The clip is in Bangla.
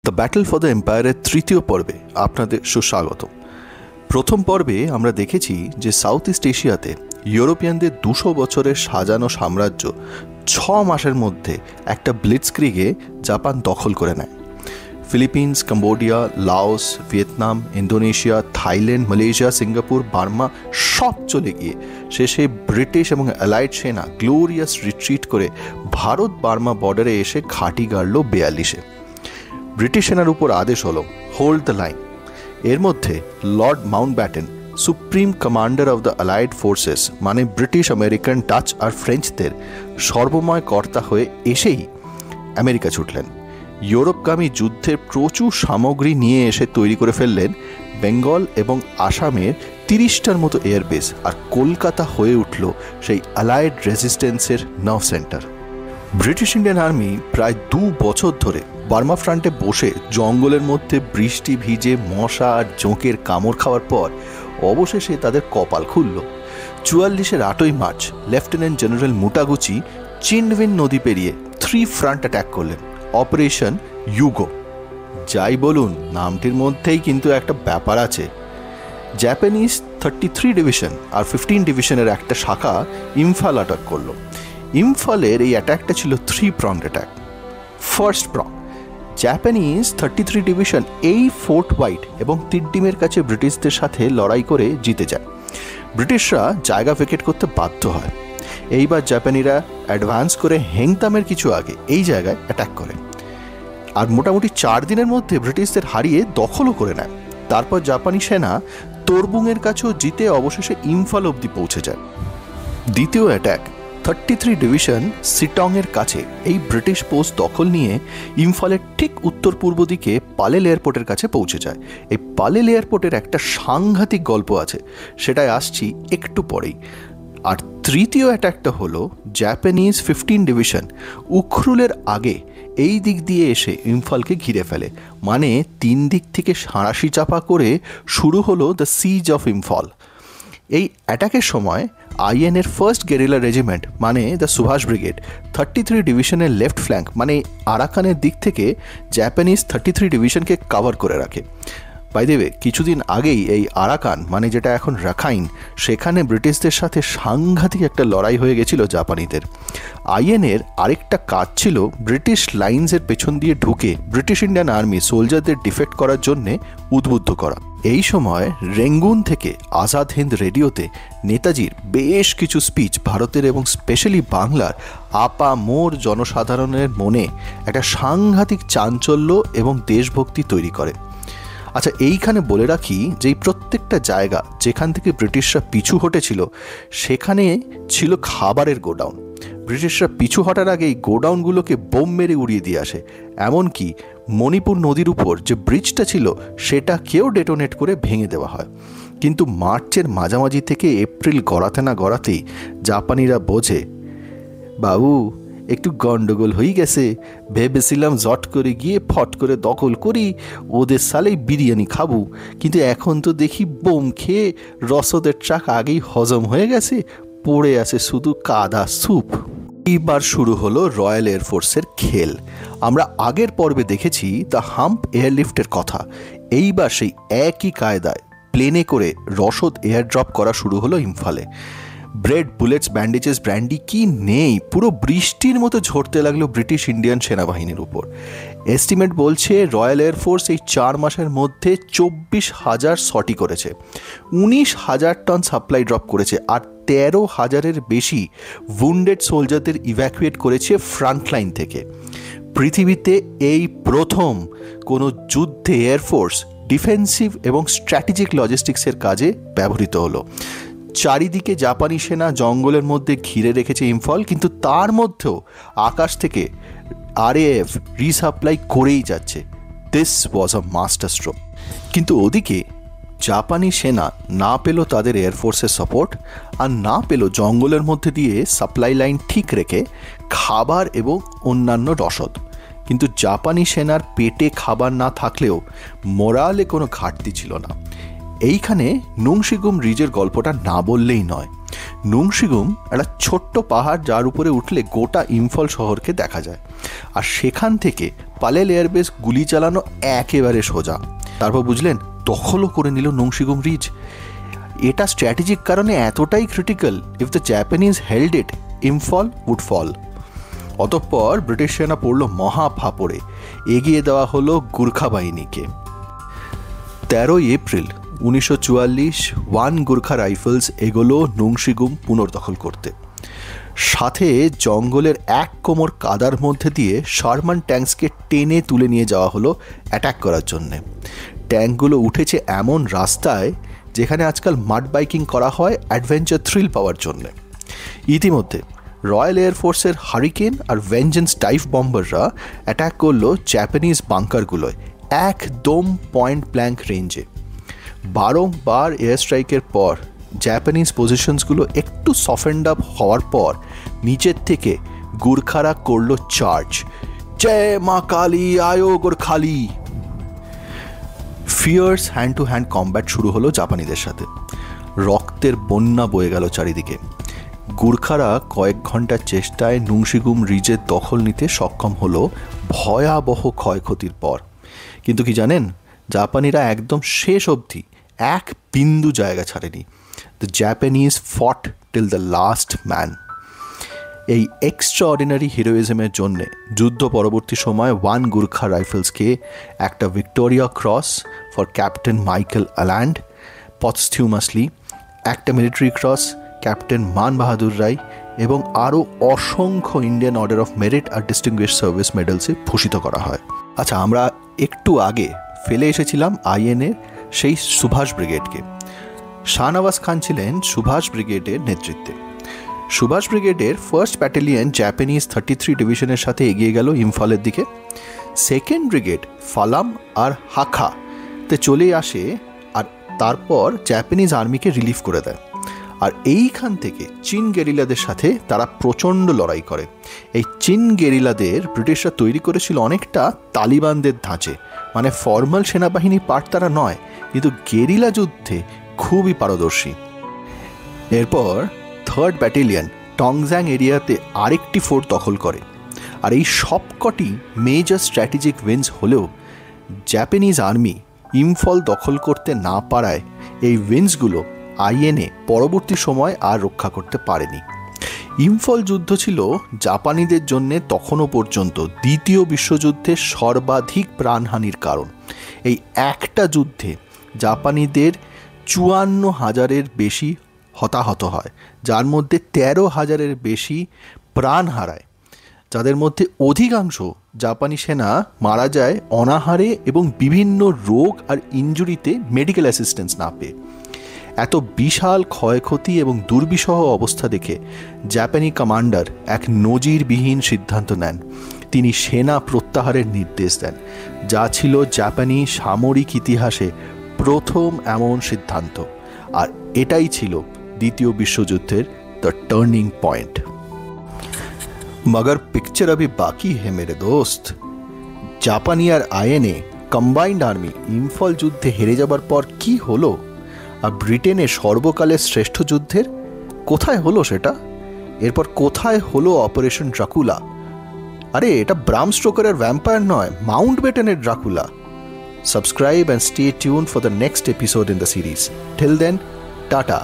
দ্য ব্যাটল ফর দ্য এম্পায়ারের তৃতীয় পর্বে আপনাদের সুস্বাগত। প্রথম পর্বে আমরা দেখেছি যে সাউথ ইস্ট এশিয়াতে ইউরোপিয়ানদের 200 বছরের সাজানো সাম্রাজ্য 6 মাসের মধ্যে একটা ব্লিটজক্রিগে জাপান দখল করে নেয়। Philippines, Cambodia, Laos, Vietnam, Indonesia, Thailand, Malaysia, Singapore, Burma সব চলে গিয়ে শেষে ব্রিটিশ এবং অ্যালাইড সেনা গ্লোরিয়াস রিট্রিট করে ভারত বার্মা বর্ডারে এসে ঘাঁটি গাড়ল 42-এ। ব্রিটিশ সেনার উপর আদেশ হলো হোল্ড দ্য লাইন। এর মধ্যে Lord Mountbatten, supreme commander of the allied forces, মানে ব্রিটিশ, আমেরিকান, ডাচ আর ফ্রেঞ্চদের সর্বময় কর্তা হয়ে এসেই আমেরিকা ছুটলেন। ইউরোপগামী যুদ্ধের প্রচুর সামগ্রী নিয়ে এসে তৈরি করে ফেললেন বেঙ্গল এবং আসামের 30টার মতো এয়ারবেস, আর কলকাতা হয়ে উঠল সেই অ্যালাইড রেজিস্ট্যান্সের nerve centre. British Indian army প্রায় 2 বছর ধরে বার্মা ফ্রন্টে বসে জঙ্গলের মধ্যে বৃষ্টি ভিজে মশা আর জোঁকের কামড় খাওয়ার পর অবশেষে তাদের কপাল খুলল। 44-এর 8ই মার্চ লেফটেন্যান্ট জেনারেল মুটাগুচি চিনভিন নদী পেরিয়ে 3 ফ্রন্ট অ্যাটাক করলেন, অপারেশন ইউগো। যাই বলুন, নামটির মধ্যেই কিন্তু একটা ব্যাপার আছে। জাপানিজ 33 ডিভিশন আর 15 ডিভিশনের একটা শাখা ইম্ফল অ্যাটাক করলো। ইম্ফলের এই অ্যাটাকটা ছিল 3 pronged attack. First prong, Japanese 33 division এই ফোর্ট হোয়াইট এবং তিনডিমের কাছে ব্রিটিশদের সাথে লড়াই করে জিতে যায়। ব্রিটিশরা জায়গা ভেকেট করতে বাধ্য হয়। এইবার জাপানিরা অ্যাডভান্স করে হেংতামের কিছু আগে এই জায়গায় অ্যাটাক করে, আর মোটামুটি 4 দিনের মধ্যে ব্রিটিশদের হারিয়ে দখলও করে নেয়। তারপর জাপানি সেনা তোরবুংয়ের কাছেও জিতে অবশেষে ইম্ফল অবধি পৌঁছে যায়। দ্বিতীয় অ্যাটাক, 33 ডিভিশন সিটংয়ের কাছে এই ব্রিটিশ পোস্ট দখল নিয়ে ইম্ফলের ঠিক উত্তর পূর্ব দিকে পালেল এয়ারপোর্টের কাছে পৌঁছে যায়। এই পালেল এয়ারপোর্টের একটা সাংঘাতিক গল্প আছে, সেটাই আসছি একটু পরেই। আর তৃতীয় অ্যাটাকটা হলো জাপানিজ 15 ডিভিশন উখরুলের আগে এই দিক দিয়ে এসে ইম্ফলকে ঘিরে ফেলে, মানে 3 দিক থেকে সাঁড়াশি চাপা করে শুরু হলো দ্য সিজ অফ ইম্ফল। এই অ্যাটাকের সময় আইএনের ফার্স্ট গেরিলা রেজিমেন্ট, মানে দ্য সুভাষ ব্রিগেড, 33 ডিভিশনের লেফট ফ্ল্যাঙ্ক মানে আরাকানের দিক থেকে জাপানিজ 33 ডিভিশনকে কভার করে রাখে। বাই দ্য ওয়ে, কিছুদিন আগেই এই আরাকান, মানে যেটা এখন রাখাইন, সেখানে ব্রিটিশদের সাথে সাংঘাতিক একটা লড়াই হয়ে গেছিল জাপানিদের। আইএনের আরেকটা কাজ ছিল ব্রিটিশ লাইন্সের পেছন দিয়ে ঢুকে ব্রিটিশ ইন্ডিয়ান আর্মি সোলজারদের ডিফেক্ট করার জন্যে উদ্বুদ্ধ করা। এই সময় রেঙ্গুন থেকে আজাদ হিন্দ রেডিওতে নেতাজির বেশ কিছু স্পিচ ভারতের এবং স্পেশালি বাংলার আপামোর জনসাধারণের মনে একটা সাংঘাতিক চাঞ্চল্য এবং দেশভক্তি তৈরি করে। আচ্ছা, এইখানে বলে রাখি যে এই প্রত্যেকটা জায়গা যেখান থেকে ব্রিটিশরা পিছু হটেছিল সেখানে ছিল খাবারের গোডাউন। ব্রিটিশরা পিছু হটার আগে এই গোডাউনগুলোকে বোম মেরে উড়িয়ে দিয়ে আসে। এমনকি মণিপুর নদীর উপর যে ব্রিজটা ছিল সেটাকেও ডেটোনেট করে ভেঙে দেওয়া হয়। কিন্তু মার্চের মাঝামাঝি থেকে এপ্রিল গড়াতে না গড়াতেই জাপানিরা বোঝে, বাবু একটু গন্ডগোল হয়ে গেছে, ভেবেছিলাম জট করে গিয়ে ফট করে দখল করি, ওদের সালেই বিরিয়ানি খাবো, কিন্তু এখন তো দেখি বোম খেয়ে রসদের ট্রাক আগেই হজম হয়ে গেছে, পড়ে আছে শুধু কাদা স্যুপ। এইবার শুরু হলো রয়্যাল এয়ারফোর্সের খেল। আমরা আগের পর্বে দেখেছি দ্য হাম্প এয়ারলিফটের কথা। এইবার সেই একই কায়দায় প্লেনে করে রসদ এয়ারড্রপ করা শুরু হলো ইম্ফলে। ব্রেড, বুলেটস, ব্যান্ডেজেস, ব্র্যান্ডি কি নেই, পুরো বৃষ্টির মতো ঝরতে লাগলো ব্রিটিশ ইন্ডিয়ান সেনাবাহিনীর উপর। এস্টিমেট বলছে রয়্যাল এয়ারফোর্স এই 4 মাসের মধ্যে 24,000 সর্টি করেছে, 19,000 টন সাপ্লাই ড্রপ করেছে, আর 13,000-এর বেশি উন্ডেড সোলজারদের ইভ্যাকুয়েট করেছে ফ্রন্টলাইন থেকে। পৃথিবীতে এই প্রথম কোনো যুদ্ধে এয়ারফোর্স ডিফেন্সিভ এবং স্ট্র্যাটেজিক লজিস্টিক্সের কাজে ব্যবহৃত হলো। চারিদিকে জাপানি সেনা জঙ্গলের মধ্যে ঘিরে রেখেছে ইম্ফল, কিন্তু তার মধ্যেও আকাশ থেকে আরএএফ রিসাপ্লাই করেই যাচ্ছে। This was a master stroke. কিন্তু ওদিকে জাপানি সেনা না পেল তাদের এয়ারফোর্সের সাপোর্ট, আর না পেল জঙ্গলের মধ্যে দিয়ে সাপ্লাই লাইন ঠিক রেখে খাবার এবং অন্যান্য রসদ। কিন্তু জাপানি সেনার পেটে খাবার না থাকলেও মোরালে কোনো ঘাটতি ছিল না। এইখানে নুংশিগুম রিজের গল্পটা না বললেই নয়। নুংশিগুম একটা ছোট্ট পাহাড় যার উপরে উঠলে গোটা ইম্ফল শহরকে দেখা যায়, আর সেখান থেকে পালেল এয়ারবেস গুলি চালানো একেবারে সোজা। তারপর বুঝলেন দখলও করে নিল নুংশিগুম রিজ। এটা স্ট্র্যাটেজিক কারণে এতটাই critical, if the Japanese held it Imphal would fall. অতঃপর ব্রিটিশ সেনা পড়ল মহা ফাপড়ে, এগিয়ে দেওয়া হলো গুর্খা বাহিনীকে। 13 এপ্রিল 1944 ওয়ান গুর্খা রাইফেলস এগোলো নুংশিগুম পুনর্দখল করতে। সাথে জঙ্গলের এক কোমর কাদার মধ্যে দিয়ে শারমান ট্যাঙ্কসকে টেনে তুলে নিয়ে যাওয়া হলো অ্যাটাক করার জন্যে। ট্যাঙ্কগুলো উঠেছে এমন রাস্তায় যেখানে আজকাল মাড বাইকিং করা হয় অ্যাডভেঞ্চার থ্রিল পাওয়ার জন্যে। ইতিমধ্যে রয়্যাল এয়ারফোর্সের হারিকেন আর ভেঞ্জেন্স টাইপ বম্বাররা অ্যাটাক করলো জাপানিজ বাংকারগুলোয় একদম পয়েন্ট ব্ল্যাঙ্ক রেঞ্জে। বারংবার এয়ার স্ট্রাইকের পর জাপানিজ পজিশনসগুলো একটু সফেন্ড আপ হওয়ার পর নিচের থেকে গুর্খারা করলো চার্জ। জয় মা কালী, আয়ো Gorkhali. Fierce hand to hand combat শুরু হলো জাপানিদের সাথে। রক্তের বন্যা বয়ে গেল চারিদিকে। গুর্খারা কয়েক ঘন্টার চেষ্টায় নুংশিগুম রিজের দখল নিতে সক্ষম হলো ভয়াবহ ক্ষয়ক্ষতির পর। কিন্তু কি জানেন, জাপানিরা একদম শেষ অবধি এক বিন্দু জায়গা ছাড়েনি। The Japanese fought till the last man. এই এক্সট্রাঅর্ডিনারি হিরোইজমের জন্যে যুদ্ধ পরবর্তী সময় ওয়ান গুর্খা রাইফেলসকে একটা Victoria Cross for Captain Michael Allmand posthumously, একটা মিলিটারি ক্রস ক্যাপ্টেন মান বাহাদুর রায় এবং আরও অসংখ্য ইন্ডিয়ান অর্ডার অফ মেরিট আর ডিস্টিংগুইশড সার্ভিস মেডেলসে ভূষিত করা হয়। আচ্ছা, আমরা একটু আগে ফেলে এসেছিলাম আইএনএ সেই সুভাষ ব্রিগেডকে। শাহনওয়াজ খান ছিলেন সুভাষ ব্রিগেডের নেতৃত্বে। সুভাষ ব্রিগেডের 1st ব্যাটালিয়ন জাপানিজ 33 ডিভিশনের সাথে এগিয়ে গেল ইম্ফলের দিকে। 2nd ব্রিগেড ফালাম আর হাখাতে চলে আসে আর তারপর জাপানিজ আর্মিকে রিলিফ করে দেয়। আর এইখান থেকে চীন গেরিলাদের সাথে তারা প্রচণ্ড লড়াই করে। এই চীন গেরিলাদের ব্রিটিশরা তৈরি করেছিল অনেকটা তালিবানদের ধাঁচে, মানে ফর্মাল সেনাবাহিনী পার্ট তারা নয়, কিন্তু গেরিলা যুদ্ধে খুবই পারদর্শী। এরপর 3rd ব্যাটালিয়ন টংজাং এরিয়াতে আরেকটি ফোর্ট দখল করে। আর এই সবকটি মেজর স্ট্র্যাটেজিক উইন্স হলেও জাপানিজ আর্মি ইম্ফল দখল করতে না পারায় এই উইন্সগুলো আইএনএ পরবর্তী সময় আর রক্ষা করতে পারেনি। ইম্ফল যুদ্ধ ছিল জাপানিদের জন্য তখনও পর্যন্ত দ্বিতীয় বিশ্বযুদ্ধের সর্বাধিক প্রাণহানির কারণ। এই একটা যুদ্ধে জাপানিদের 54,000-এর বেশি হতাহত হয়, যার মধ্যে 13,000-এর বেশি প্রাণ হারায়, যাদের মধ্যে অধিকাংশ জাপানি সেনা মারা যায় অনাহারে এবং বিভিন্ন রোগ আর ইনজুরিতে মেডিকেল অ্যাসিস্ট্যান্স না পেয়ে। এত বিশাল ক্ষয়ক্ষতি এবং দুর্বিষহ অবস্থা দেখে জাপানি কমান্ডার এক নজিরবিহীন সিদ্ধান্ত নেন। তিনি সেনা প্রত্যাহারের নির্দেশ দেন, যা ছিল জাপানি সামরিক ইতিহাসে প্রথম এমন সিদ্ধান্ত। আর এটাই ছিল দ্বিতীয় বিশ্বযুদ্ধের the turning point. Magar picture अभी বাকি है मेरे दोस्त। জাপানি আর আইএনএ কম্বাইন্ড আর্মি ইম্ফল যুদ্ধে হেরে যাবার পর কি হলো, আর ব্রিটেনের সর্বকালের শ্রেষ্ঠ যুদ্ধের কোথায় হলো সেটা? এরপর কোথায় হলো অপারেশন ড্রাকুলা? আরে এটা ব্রাম স্টোকারের ভ্যাম্পায়ার নয়, মাউন্টব্যাটেনের Dracula. Subscribe and stay tuned for the next episode in the series. Till then, Tata.